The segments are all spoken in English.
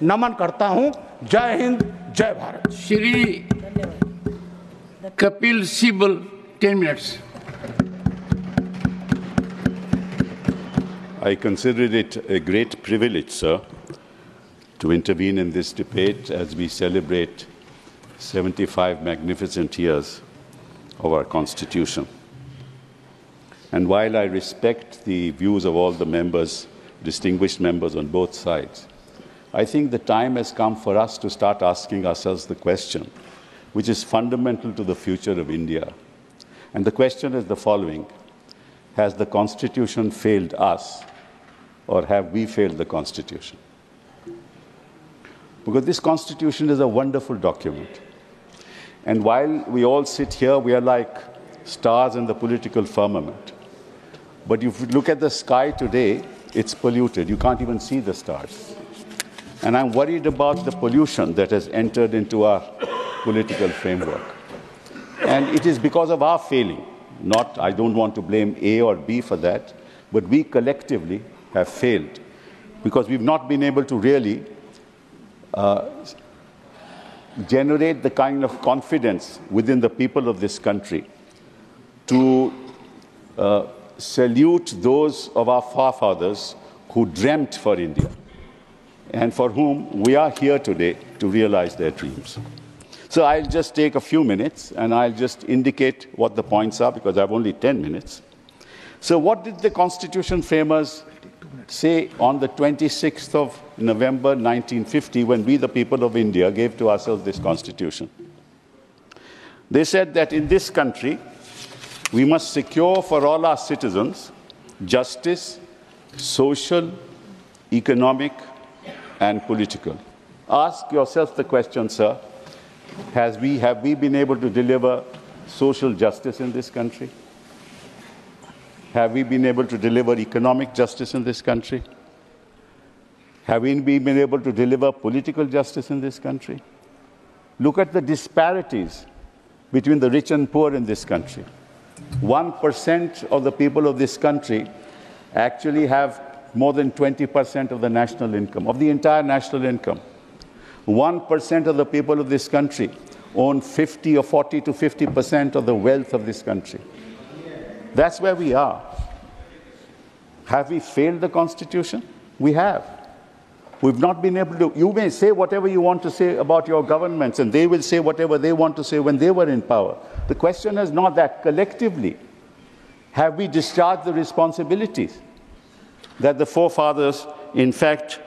नमन करता हूं। जय हिंद, जय Bharat. Shri Kapil Sibal 10 minutes. I consider it a great privilege, sir, to intervene in this debate as we celebrate 75 magnificent years of our Constitution. And while I respect the views of all the members, distinguished members on both sides, I think the time has come for us to start asking ourselves the question, which is fundamental to the future of India. And the question is the following: has the Constitution failed us, or have we failed the Constitution? Because this Constitution is a wonderful document. And while we all sit here, we are like stars in the political firmament. But if you look at the sky today, it's polluted. You can't even see the stars. And I'm worried about the pollution that has entered into our political framework. And it is because of our failing. I don't want to blame A or B for that, but we collectively have failed because we've not been able to really generate the kind of confidence within the people of this country to salute those of our forefathers who dreamt for India and for whom we are here today to realize their dreams. So I'll just take a few minutes and I'll just indicate what the points are because I have only 10 minutes. So what did the Constitution framers say on the 26th of November 1950 when we, the people of India, gave to ourselves this Constitution? They said that in this country, we must secure for all our citizens justice, social, economic, and political. Ask yourself the question, sir, have we been able to deliver social justice in this country? Have we been able to deliver economic justice in this country? Have we been able to deliver political justice in this country? Look at the disparities between the rich and poor in this country. 1% of the people of this country actually have more than 20% of the national income, of the entire national income. 1% of the people of this country own 40 to 50% of the wealth of this country. That's where we are. Have we failed the Constitution? We have. We've not been able to. You may say whatever you want to say about your governments, and they will say whatever they want to say when they were in power. The question is not that. Collectively, have we discharged the responsibilities that the forefathers, in fact,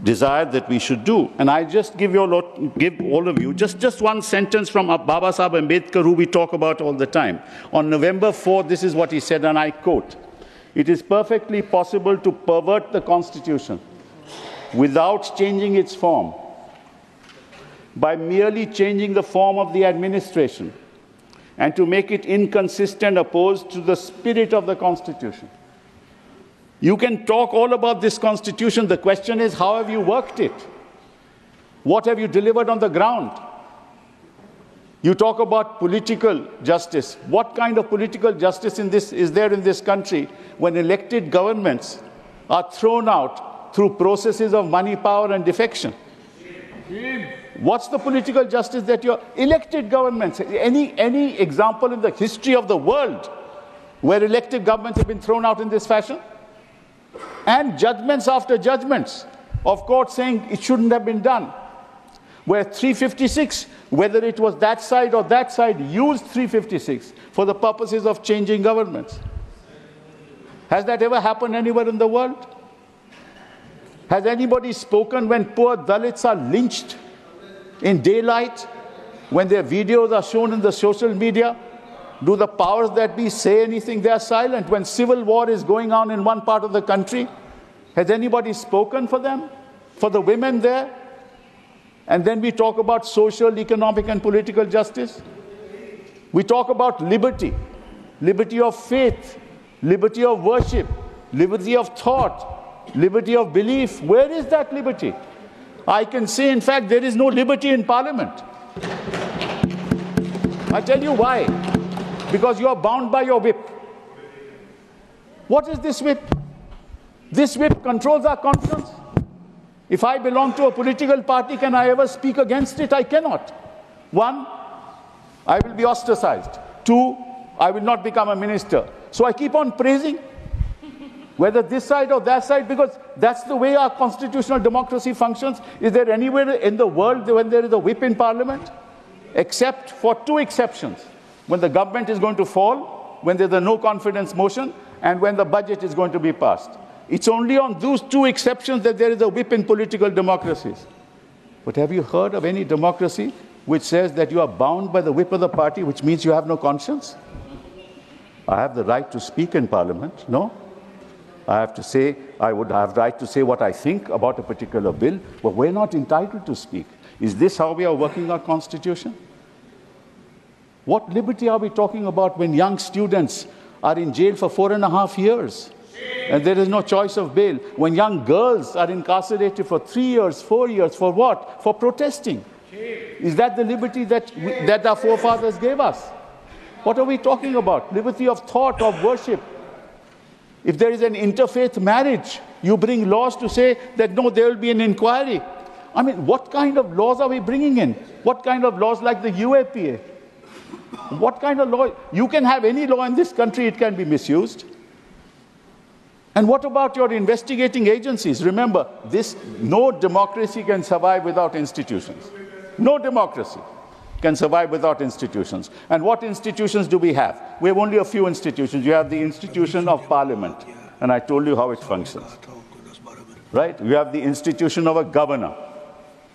desired that we should do? And I just give all of you just one sentence from Baba Sahib Ambedkar, who we talk about all the time. On November 4th, this is what he said, and I quote: "It is perfectly possible to pervert the Constitution without changing its form, by merely changing the form of the administration and to make it inconsistent, opposed to the spirit of the Constitution." You can talk all about this Constitution. The question is, how have you worked it? What have you delivered on the ground? You talk about political justice. What kind of political justice is there in this country when elected governments are thrown out through processes of money, power, and defection? What's the political justice that your elected governments, any example in the history of the world where elected governments have been thrown out in this fashion? And judgments after judgments of court saying it shouldn't have been done. Where 356, whether it was that side or that side, used 356 for the purposes of changing governments. Has that ever happened anywhere in the world? Has anybody spoken when poor Dalits are lynched in daylight, when their videos are shown in the social media? Do the powers that be say anything? They are silent. When civil war is going on in one part of the country, has anybody spoken for them, for the women there? And then we talk about social, economic, and political justice. We talk about liberty, liberty of faith, liberty of worship, liberty of thought, liberty of belief. Where is that liberty? I can say, in fact, there is no liberty in Parliament. I tell you why. Because you are bound by your whip. What is this whip? This whip controls our conscience. If I belong to a political party, can I ever speak against it? I cannot. One, I will be ostracized. Two, I will not become a minister. So I keep on praising, whether this side or that side, because that's the way our constitutional democracy functions. Is there anywhere in the world when there is a whip in parliament? Except for two exceptions. When the government is going to fall, when there's a no confidence motion, and when the budget is going to be passed. It's only on those two exceptions that there is a whip in political democracies. But have you heard of any democracy which says that you are bound by the whip of the party, which means you have no conscience? I have the right to speak in parliament, no? I have to say, I would have the right to say what I think about a particular bill, but we're not entitled to speak. Is this how we are working our constitution? What liberty are we talking about when young students are in jail for 4.5 years and there is no choice of bail? When young girls are incarcerated for 3 years, 4 years, for what? For protesting. Is that the liberty that our forefathers gave us? What are we talking about? Liberty of thought, of worship. If there is an interfaith marriage, you bring laws to say that no, there will be an inquiry. I mean, what kind of laws are we bringing in? What kind of laws like the UAPA? What kind of law? You can have any law in this country, it can be misused. And what about your investigating agencies? Remember, no democracy can survive without institutions. No democracy can survive without institutions. And what institutions do we have? We have only a few institutions. You have the institution of parliament, and I told you how it functions. Right? You have the institution of a governor,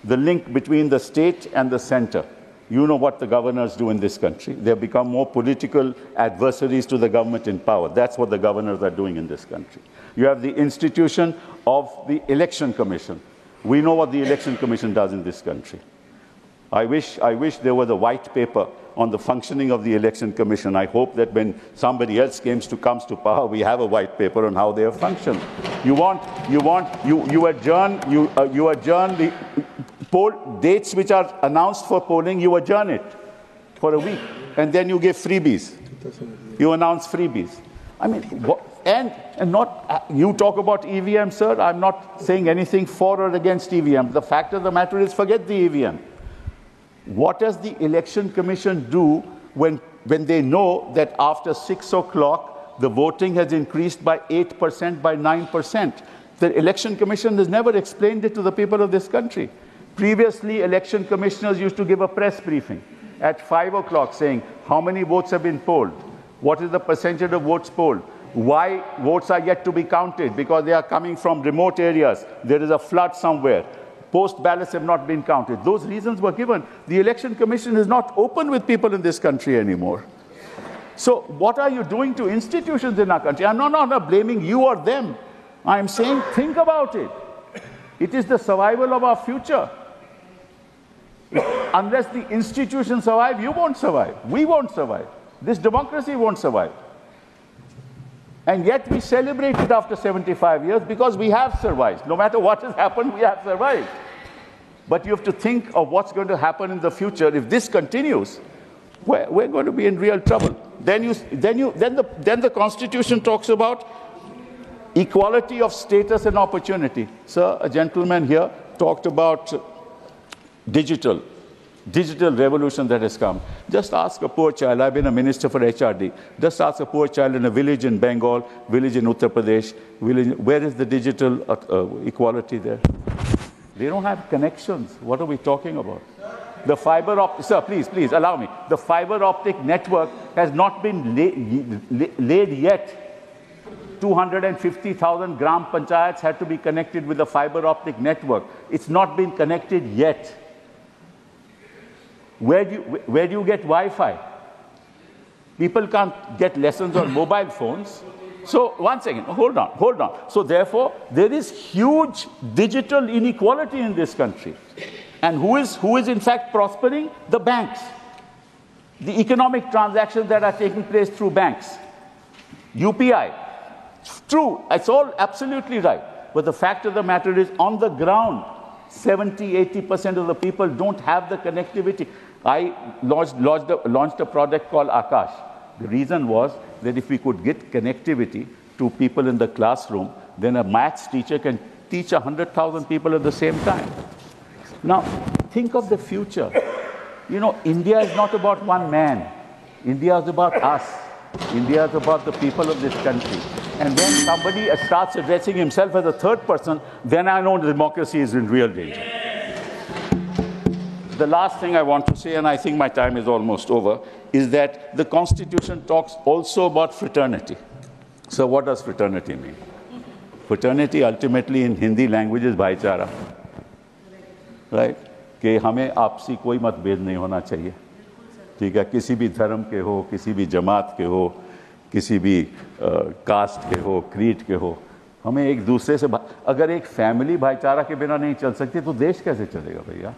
the link between the state and the center. You know what the governors do in this country. They have become more political adversaries to the government in power. That's what the governors are doing in this country. You have the institution of the election commission. We know what the election commission does in this country. I wish there was a white paper on the functioning of the election commission. I hope that when somebody else comes to power, we have a white paper on how they have functioned. You adjourn the poll dates which are announced for polling. You adjourn it for a week, and then you give freebies. You announce freebies. I mean, you talk about EVM, sir. I'm not saying anything for or against EVM. The fact of the matter is, forget the EVM. What does the election commission do when they know that after 6 o'clock the voting has increased by 8%, by 9%? The election commission has never explained it to the people of this country. Previously, election commissioners used to give a press briefing at 5 o'clock saying how many votes have been polled, what is the percentage of votes polled, why votes are yet to be counted, because they are coming from remote areas, there is a flood somewhere. Post ballots have not been counted. Those reasons were given. The election commission is not open with people in this country anymore. So what are you doing to institutions in our country? I'm not blaming you or them. I'm saying think about it. It is the survival of our future. Unless the institutions survive, you won't survive. We won't survive. This democracy won't survive. And yet we celebrate it after 75 years because we have survived. No matter what has happened, we have survived. But you have to think of what's going to happen in the future. If this continues, we're going to be in real trouble. Then the Constitution talks about equality of status and opportunity. Sir, a gentleman here talked about digital revolution that has come. Just ask a poor child. I've been a minister for HRD. Just ask a poor child in a village in Bengal, village in Uttar Pradesh, where is the digital equality there? They don't have connections. What are we talking about? The fiber optic, sir, please allow me. The fiber optic network has not been laid yet. 250,000 gram panchayats had to be connected with the fiber optic network. It's not been connected yet. Where do you get Wi-Fi? People can't get lessons on mobile phones. So, one second, hold on. So, therefore, there is huge digital inequality in this country. And who is in fact prospering? The banks. The economic transactions that are taking place through banks. UPI. True, it's all absolutely right. But the fact of the matter is, on the ground, 70–80% of the people don't have the connectivity. I launched a product called Akash. The reason was that if we could get connectivity to people in the classroom, then a maths teacher can teach 100,000 people at the same time. Now, think of the future. You know, India is not about one man. India is about us. India is about the people of this country. And when somebody starts addressing himself as a third person, then I know democracy is in real danger. The last thing I want to say, and I think my time is almost over, is that the Constitution talks also about fraternity. So what does fraternity mean? Fraternity ultimately in Hindi language is भाईचारा, right? कि हमें आपसी कोई मतभेद नहीं होना चाहिए, ठीक है? किसी भी धर्म के हो, किसी भी जमात के हो, किसी भी कास्ट के हो, क्रीड के हो, हमें एक दूसरे से अगर एक फैमिली भाईचारा के बिना नहीं चल सकती तो देश कैसे चलेगा भैया?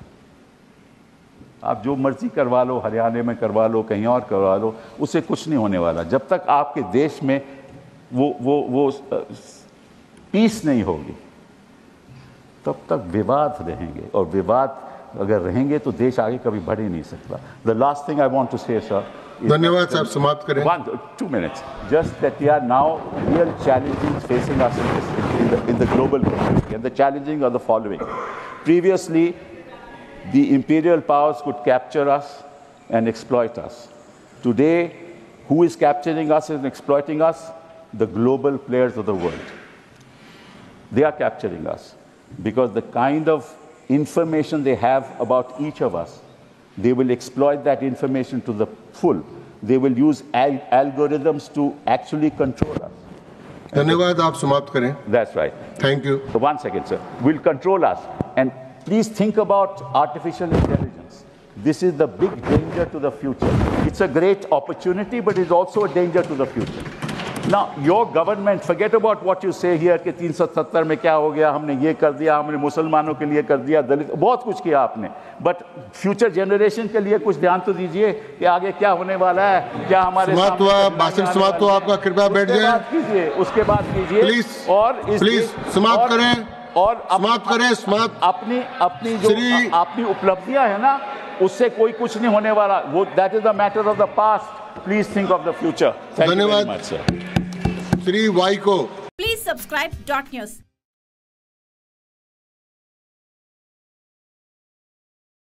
आप जो मर्जी करवा लो, हरियाणा में करवा लो, कहीं और करवा लो, उससे कुछ नहीं होने वाला। जब तक आपके देश में वो पीस नहीं होगी, तब तक विवाद रहेंगे, और विवाद अगर रहेंगे तो देश आगे कभी बढ़ ही नहीं सकता। The last thing I want to say, sir. धन्यवाद साहब, समाप्त करें। 2 minutes. Just that there are now real challenges facing us in the global community, and the challenges are the following. Previously, the imperial powers could capture us and exploit us. Today, who is capturing us and exploiting us? The global players of the world. They are capturing us because the kind of information they have about each of us, they will exploit that information to the full. They will use algorithms to actually control us. धन्यवाद, आप समाप्त करें। That's right. Thank you. So 1 second, sir. Will control us. And please think about artificial intelligence. This is the big danger to the future. It's a great opportunity, but it's also a danger to the future. Now, your government, forget about what you say here कि 370 में क्या हो गया, हमने ये कर दिया, हमने मुसलमानों के लिए कर दिया, दलित, बहुत कुछ किया आपने, बट फ्यूचर जनरेशन के लिए कुछ ध्यान तो दीजिए कि आगे क्या होने वाला है, क्या हमारे समाप्त हुआ, भाषण समाप्त हुआ आपका, कृपया बैठ जाइए। उसके बाद कीजिए प्लीज, और प्लीज समाप्त करें, और समाप्त करें, समाप्त। अपनी जो अपनी उपलब्धियां है ना, उससे कोई कुछ नहीं होने वाला, वो that is the matter of the past. Please think of the future. Thank you very much, sir. Shri Y को Please subscribe dot news.